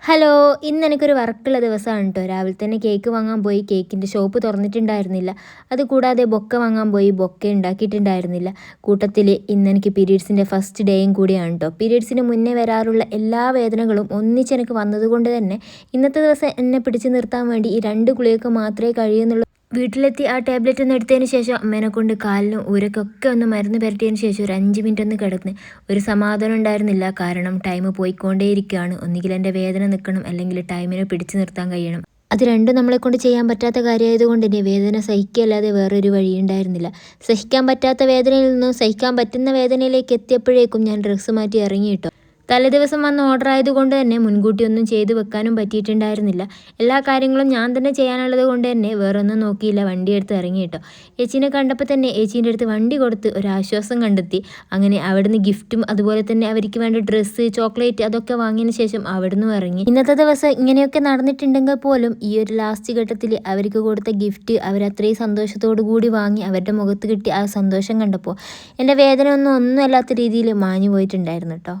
Hello, ഇന്ന് എനിക്കൊരു വർക്കുള്ള ദിവസമാണ് കേട്ടോ. രാവിലെ തന്നെ കേക്ക് വാങ്ങാൻ പോയി. കേക്കിൻ്റെ ഷോപ്പ് തുറന്നിട്ടുണ്ടായിരുന്നില്ല. അതുകൂടാതെ ബൊക്ക വാങ്ങാൻ പോയി. ബൊക്ക ഉണ്ടാക്കിയിട്ടുണ്ടായിരുന്നില്ല. കൂട്ടത്തിൽ ഇന്ന് എനിക്ക് പീരീഡ്സിൻ്റെ ഫസ്റ്റ് ഡേയും കൂടിയാണ് കേട്ടോ. പീരീഡ്സിന് മുന്നേ വരാറുള്ള എല്ലാ വേദനകളും ഒന്നിച്ചെനിക്ക് വന്നതുകൊണ്ട് തന്നെ ഇന്നത്തെ ദിവസം എന്നെ പിടിച്ചു നിർത്താൻ വേണ്ടി ഈ 2 ഗുളികയൊക്കെ മാത്രമേ കഴിയുന്നുള്ളൂ. വീട്ടിലെത്തി ആ ടാബ്ലറ്റ് ഒന്ന് എടുത്തതിന് ശേഷം അമ്മേനെ കൊണ്ട് കാലിനും ഊരക്കൊക്കെ ഒന്ന് മരുന്ന് പുരട്ടിയതിന് ശേഷം ഒരു 5 മിനിറ്റ് ഒന്ന് കിടന്ന് ഒരു സമാധാനം ഉണ്ടായിരുന്നില്ല. കാരണം ടൈം പോയിക്കൊണ്ടേയിരിക്കുകയാണ്. ഒന്നുകിൽ എൻ്റെ വേദന നിൽക്കണം, അല്ലെങ്കിൽ ടൈമിനെ പിടിച്ചു നിർത്താൻ കഴിയണം. അത് രണ്ടും നമ്മളെ കൊണ്ട് ചെയ്യാൻ പറ്റാത്ത കാര്യമായതുകൊണ്ട് തന്നെ വേദന സഹിക്കുകയല്ലാതെ വേറൊരു വഴിയുണ്ടായിരുന്നില്ല. സഹിക്കാൻ പറ്റാത്ത വേദനയിൽ നിന്നും സഹിക്കാൻ പറ്റുന്ന വേദനയിലേക്ക് എത്തിയപ്പോഴേക്കും ഞാൻ ഡ്രസ്സ് മാറ്റി ഇറങ്ങി കേട്ടോ. തലേദിവസം വന്ന് ഓർഡർ ആയതുകൊണ്ട് തന്നെ മുൻകൂട്ടി ഒന്നും ചെയ്ത് വെക്കാനും പറ്റിയിട്ടുണ്ടായിരുന്നില്ല. എല്ലാ കാര്യങ്ങളും ഞാൻ തന്നെ ചെയ്യാനുള്ളത് കൊണ്ട് തന്നെ വേറൊന്നും നോക്കിയില്ല, വണ്ടി എടുത്ത് ഇറങ്ങി കേട്ടോ. ഏച്ചീനെ കണ്ടപ്പോൾ തന്നെ ഏച്ചീൻ്റെ അടുത്ത് വണ്ടി കൊടുത്ത് ഒരാശ്വാസം കണ്ടെത്തി. അങ്ങനെ അവിടുന്ന് ഗിഫ്റ്റും അതുപോലെ തന്നെ അവർക്ക് വേണ്ട ഡ്രസ്സ്, ചോക്ലേറ്റ് അതൊക്കെ വാങ്ങിയതിന് ശേഷം അവിടുന്ന് ഇറങ്ങി. ഇന്നത്തെ ദിവസം ഇങ്ങനെയൊക്കെ നടന്നിട്ടുണ്ടെങ്കിൽ പോലും ഈ ഒരു ലാസ്റ്റ് ഘട്ടത്തിൽ അവർക്ക് കൊടുത്ത ഗിഫ്റ്റ് അവരത്രയും സന്തോഷത്തോടു കൂടി വാങ്ങി അവരുടെ മുഖത്ത് കിട്ടിയ ആ സന്തോഷം കണ്ടപ്പോൾ എൻ്റെ വേദന ഒന്നും അല്ലാത്ത രീതിയിൽ മാഞ്ഞു പോയിട്ടുണ്ടായിരുന്നു കേട്ടോ.